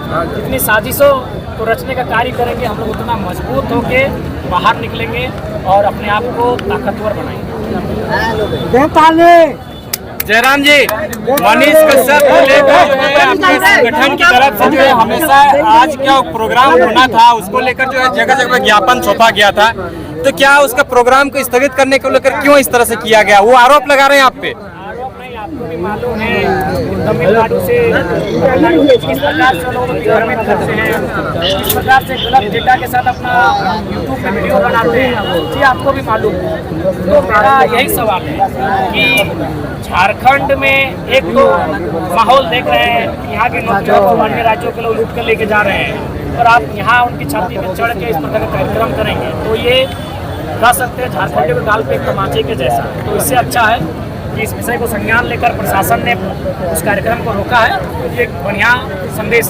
जितनी साजिशों को रचने का कार्य करेंगे हम लोग उतना मजबूत होके बाहर निकलेंगे और अपने आप को ताकतवर बनाएंगे। जयराम जी, मनीष कश्यप को लेकर जो है अपने संगठन की तरफ से जो है हमेशा आज क्या प्रोग्राम होना था उसको लेकर जो है जगह जगह ज्ञापन सौंपा गया था, तो क्या उसका प्रोग्राम को स्थगित करने को लेकर क्यों इस तरह से किया गया? वो आरोप लगा रहे हैं आप पे। आपको भी मालूम है तमिलनाडु से किस प्रकार से लोग भ्रमित करते हैं, किस प्रकार से गलत डेटा के साथ अपना यूट्यूब पे वीडियो बनाते हैं, ये आपको भी मालूम है। तो मेरा यही सवाल है कि झारखंड में एक तो माहौल देख रहे हैं कि यहाँ के नौकरियों को अन्य राज्यों के लोग लूट कर लेके जा रहे हैं और आप यहाँ उनकी छाती में चढ़ के इस प्रकार का कार्यक्रम करेंगे तो ये कह सकते हैं झारखंड के गाल पे तमाचे के जैसा। तो इससे अच्छा है कि इस विषय को संज्ञान लेकर प्रशासन ने उस कार्यक्रम को रोका है, ये एक बढ़िया संदेश।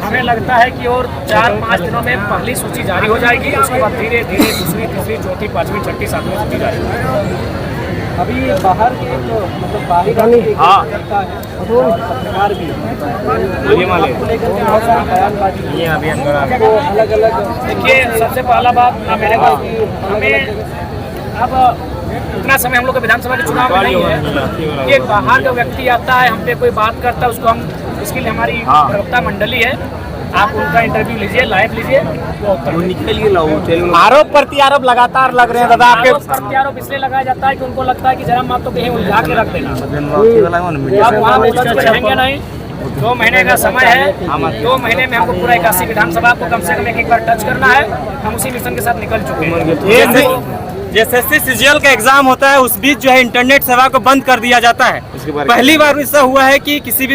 हमें लगता है कि और 4-5 दिनों में पहली सूची जारी हो जाएगी, उसके बाद धीरे धीरे दूसरी, तीसरी, चौथी, 5वीं, 6वीं, 7वीं सूची जारी हो जाएगी। अभी बाहर के जो मतलब बाहरी हाँ पत्रकार भी अलग अलग। देखिए, सबसे पहला बात ना मेरे पास हमें अब इतना समय हम लोग का विधानसभा के चुनाव में नहीं है कि एक बाहर का व्यक्ति आता है हम पे कोई बात करता है उसको हम इसके लिए हमारी प्रवक्ता मंडली है, आप उनका इंटरव्यू लीजिए, लाइव लीजिए, वो निकलिए। आरोप प्रत्यारोप लगातार लग रहे हैं दादा आपके। आरोप प्रत्यारोप इसलिए लगाया जाता है कि उनको लगता है कि जरा मात तो कहीं उलझा के रख देना, अब वहाँ रहेंगे नहीं। 2 महीने का समय है, 2 महीने में हमको पूरा 81 विधानसभा को कम से कम एक बार टच करना है। हम उसी मिशन के साथ निकल चुके हैं। जैसे सीजीएल का एग्जाम होता है उस बीच जो है इंटरनेट सेवा को बंद कर दिया जाता है, पहली बार ऐसा हुआ है कि किसी भी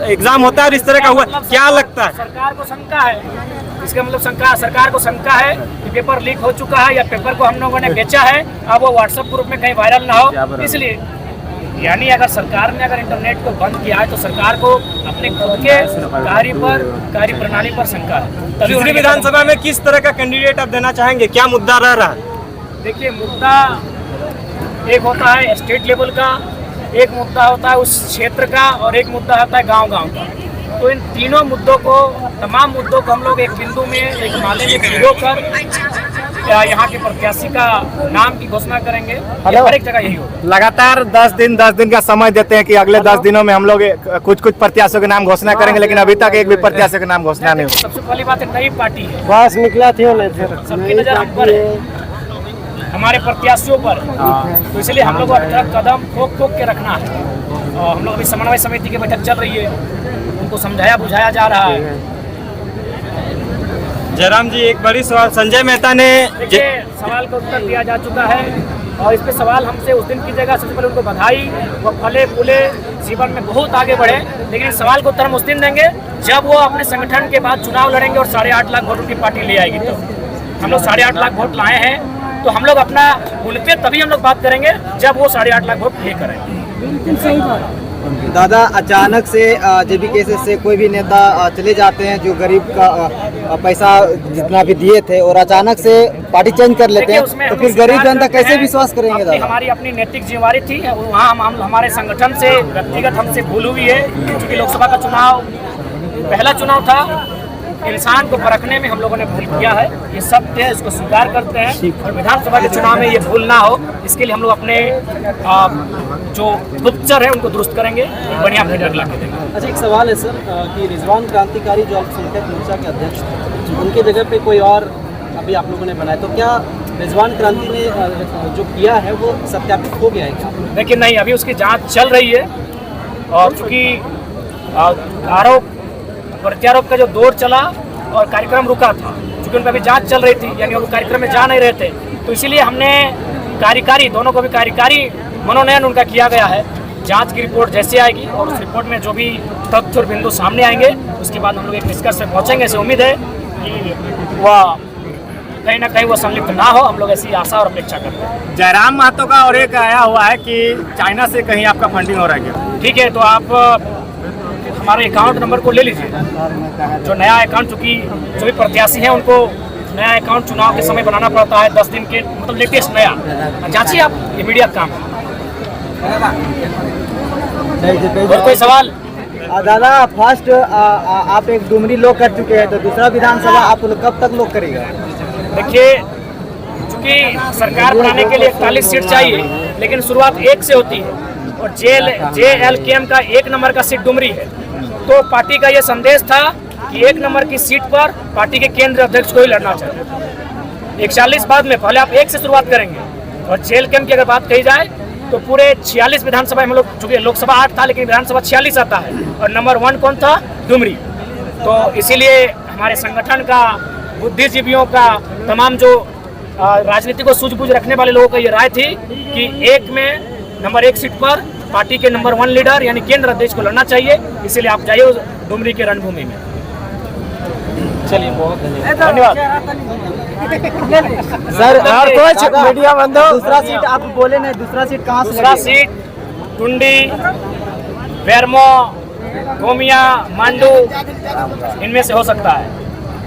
एग्जाम होता है और इस तरह का हुआ, क्या लगता है? सरकार को शंका है, इसका मतलब सरकार को शंका है कि पेपर लीक हो चुका है या पेपर को हम लोगों ने बेचा है, अब वो व्हाट्सएप ग्रुप में कहीं वायरल ना हो, इसलिए। यानी अगर सरकार ने इंटरनेट को बंद किया है तो सरकार को अपने खुद के कार्य प्रणाली पर शंका है। तभी विधानसभा में किस तरह का कैंडिडेट आप देना चाहेंगे, क्या मुद्दा रह रहा है? देखिए, मुद्दा एक होता है स्टेट लेवल का, एक मुद्दा होता है उस क्षेत्र का और एक मुद्दा होता है गांव-गांव का। तो इन तीनों मुद्दों को, तमाम मुद्दों को हम लोग एक बिंदु में, एक माले में भिगो कर यहाँ के प्रत्याशी का नाम की घोषणा करेंगे। हर एक जगह यही होगा। लगातार 10 दिन का समय देते हैं कि अगले 10 दिनों में हम लोग कुछ प्रत्याशियों के नाम घोषणा करेंगे, लेकिन अभी तक एक भी प्रत्याशी का नाम घोषणा नहीं हुआ। सबसे पहली बात है, नई पार्टी है, बस निकला थी सबकी नजर हम पर है, हमारे प्रत्याशियों पर, तो इसलिए हम लोग को कदम ठोक के रखना है। और हम लोग अभी समन्वय समिति की बैठक चल रही है, उनको समझाया बुझाया जा रहा है। जयराम जी, एक बड़ी सवाल संजय मेहता ने सवाल का उत्तर दिया जा चुका है और इस पे सवाल हमसे उस दिन की जगह सबसे पहले उनको बधाई, वो फले फूले जीवन में बहुत आगे बढ़े, लेकिन इस सवाल का उत्तर हम उस दिन देंगे जब वो अपने संगठन के बाद चुनाव लड़ेंगे और 8.5 लाख वोटों की पार्टी ले आएगी। तो हम लोग 8.5 लाख वोट लाए हैं, तो हम लोग अपना उन पे तभी हम लोग बात करेंगे जब वो 8.5 लाख वोट ले करेंगे। बिल्कुल सही बात। दादा, अचानक से जेबी केसेस से कोई भी नेता चले जाते हैं जो गरीब का पैसा जितना भी दिए थे और अचानक से पार्टी चेंज कर लेते हैं, तो फिर गरीब जनता कैसे विश्वास करेंगे? दादा, हमारी अपनी नैतिक जिम्मेदारी थी, वहाँ हम हमारे संगठन से व्यक्तिगत हमसे भूल हुई है, क्योंकि लोकसभा का चुनाव पहला चुनाव था, इंसान को परखने में हम लोगों ने भूल किया है, ये सत्य है, इसको स्वीकार करते हैं। और विधानसभा के चुनाव में ये भूल ना हो, इसके लिए हम लोग अपने जो गुप्तचर है उनको दुरुस्त करेंगे, बढ़िया फीडर ला के देंगे। अच्छा, एक सवाल है सर कि रिजवान क्रांतिकारी जो अल्पसंख्यक मोर्चा के अध्यक्ष थे, उनके जगह पे कोई और अभी आप लोगों ने बनाया, तो क्या रिजवान क्रांति ने जो किया है वो सत्यापित हो गया है क्या? देखिए, नहीं, अभी उसकी जाँच चल रही है और चूँकि आरोप प्रत्यारोप का जो दौर चला और कार्यक्रम रुका था, क्योंकि उनका भी जांच चल रही थी, यानी वो कार्यक्रम में जा नहीं रहे थे, तो इसीलिए हमने कार्यकारी दोनों को भी कार्यकारी मनोनयन उनका किया गया है। जांच की रिपोर्ट जैसे आएगी और उस रिपोर्ट में जो भी तथ्य और बिंदु सामने आएंगे उसके बाद हम लोग एक निष्कर्ष पे पहुँचेंगे। ऐसी उम्मीद है कि वह कहीं ना कहीं वो संलिप्त ना हो, हम लोग ऐसी आशा और अपेक्षा करते हैं। जयराम महतो का और एक आया हुआ है कि चाइना से कहीं आपका फंडिंग हो रहा है क्या? ठीक है, तो आप हमारे अकाउंट नंबर को ले लीजिए, जो नया अकाउंट, चूँकि जो भी प्रत्याशी हैं उनको नया अकाउंट चुनाव के समय बनाना पड़ता है, 10 दिन के, मतलब लेटेस्ट नया। जांचिए आप, इमीडिएट काम है। और कोई सवाल? दादा फर्स्ट आप एक डुमरी लोग कर चुके हैं, तो दूसरा विधानसभा आप लोग कब तक लोग करेगा? देखिए, चूंकि सरकार बनाने के लिए 41 सीट चाहिए, लेकिन शुरुआत 1 से होती है और JLKM का 1 नंबर का सीट डुमरी है। तो पार्टी का ये संदेश था कि 1 नंबर की सीट पर पार्टी के केंद्र अध्यक्ष को ही लड़ना चाहिए। 41 बाद में पहले आप 1 से शुरुआत करेंगे। और JLKM की अगर बात कही जाए तो पूरे 46 विधानसभा हम लोग, चूंकि लोकसभा 8 था लेकिन विधानसभा 46 आता है, और नंबर 1 कौन था? डुमरी। तो इसीलिए हमारे संगठन का, बुद्धिजीवियों का, तमाम जो राजनीति को सूझबूझ रखने वाले लोगों की ये राय थी कि नंबर 1 सीट पर पार्टी के नंबर 1 लीडर यानी केंद्र अध्यक्ष को लड़ना चाहिए। इसीलिए आप जाइए डुमरी के रणभूमि में। चलिए, बहुत धन्यवाद। सर और कुछ मीडिया बंधु, दूसरा सीट आप बोले नहीं, दूसरा सीट कहाँ से? दूसरा सीट टुंडी, बेरमो, गोमिया, मांडू, इनमें से हो सकता है।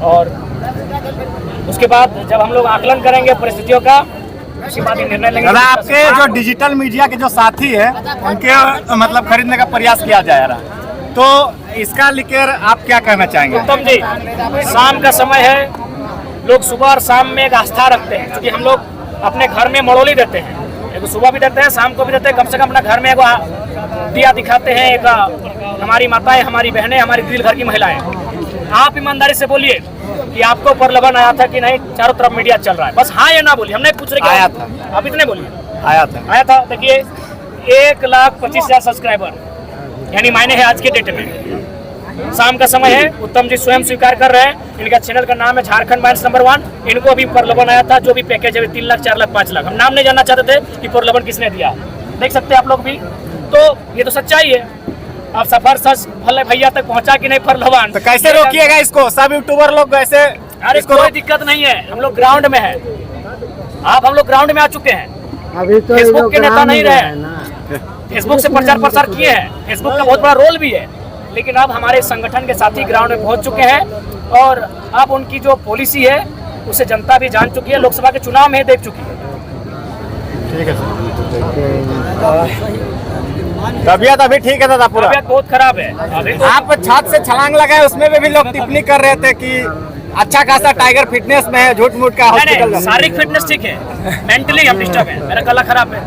और उसके बाद जब हम लोग आकलन करेंगे परिस्थितियों का, उसके बाद ही निर्णय लेंगे। आपके जो डिजिटल मीडिया के जो साथी है उनके मतलब खरीदने का प्रयास किया जा रहा है, तो इसका लेकर आप क्या कहना चाहेंगे? उत्तम जी, शाम का समय है, लोग सुबह और शाम में एक आस्था रखते हैं, क्योंकि हम लोग अपने घर में मड़ोली देते हैं, एक सुबह भी देते हैं, शाम को भी देते हैं। कम से कम अपना घर में एक दिया दिखाते हैं। एक हमारी माताएं, हमारी बहनें, हमारी दिल घर की महिलाएं। आप ईमानदारी से बोलिए कि आपको प्रलोभन आया था कि नहीं चारों तरफ मीडिया चल रहा है? बस हाँ या ना बोलिए, हम नहीं पूछ रहे। आया था। आप इतने बोलिए। आया था। देखिए, 1,25,000 सब्सक्राइबर यानी मायने है आज के डेट में। शाम का समय है, उत्तम जी स्वयं स्वीकार कर रहे हैं। इनका चैनल का नाम है झारखंड माइंस नंबर 1। इनको अभी प्रलोभन आया था, जो भी पैकेज है 3 लाख, 4 लाख, 5 लाख। हम नाम नहीं जानना चाहते थे कि प्रलोभन किसने दिया। देख सकते हैं आप लोग भी, तो ये तो सच्चाई है। अब सफर सच भले भैया तक पहुंचा कि नहीं प्रलोभन, तो कैसे रोकिएगा इसको? सब यूट्यूबर लोग ऐसे। अरे कोई दिक्कत नहीं है, हम लोग ग्राउंड में है। हम लोग ग्राउंड में आ चुके हैं। अभी तो फेसबुक के नेता नहीं रहे, फेसबुक से प्रचार प्रसार किए हैं, फेसबुक का बहुत बड़ा रोल भी है, लेकिन अब हमारे संगठन के साथी ग्राउंड में पहुंच चुके हैं और अब उनकी जो पॉलिसी है उसे जनता भी जान चुकी है, लोकसभा के चुनाव में देख चुकी है। ठीक है सर। तबीयत अभी ठीक है दादा? पूरा तबीयत बहुत खराब है अभी तो। आप छत से छलांग लगाए, उसमें भी लोग टिप्पणी कर रहे थे कि अच्छा खासा टाइगर फिटनेस में है, झूठ मूठ का हॉस्पिटल। शारीरिक फिटनेस ठीक है, मेंटली हम डिस्टर्ब है। मेरा गला खराब है,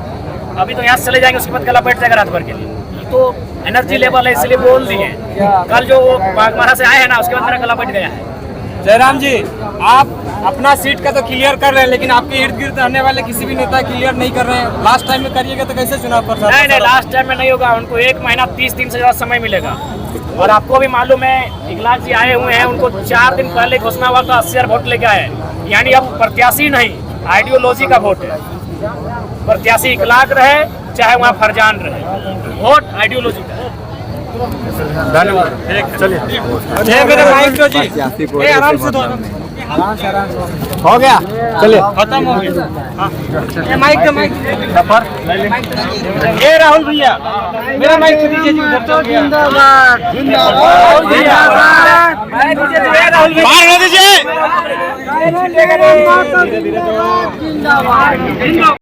अभी तो यहाँ से चले जाएंगे, उसके बाद गला बैठ जाएगा रात भर के लिए। तो एनर्जी लेवल है, इसलिए बोल दिए। कल जो बागमारा से आए हैं ना, उसके बाद मेरा गला बैठ गया है। जयराम जी, आप अपना सीट का तो क्लियर कर रहे हैं, लेकिन आपके इर्द गिर्द रहने वाले किसी भी नेता क्लियर नहीं कर रहे हैं। लास्ट टाइम में करिएगा तो कैसे चुनाव प्रचार? नहीं, लास्ट टाइम में नहीं होगा। उनको 1 महीना 30 दिन से ज्यादा समय मिलेगा। और आपको भी मालूम है, इगलाक जी आए हुए हैं, उनको 4 दिन पहले घोषणा हुआ था 80,000 वोट लेके आए। यानी अब प्रत्याशी नहीं, आइडियोलॉजी का वोट है। प्रत्याशी इगलाक रहे चाहे वहाँ फरजान रहे, वोट आइडियोलॉजी का है। धन्यवाद। चलिए मेरे माइक तो जी, आराम से दो। हो गया, चलिए खत्म हो गया। माइक का माइक सफर। ये राहुल भैया, मेरा माइक तो दीजिए जी। जिंदाबाद जिंदाबाद राहुल भैया, जिंदाबाद।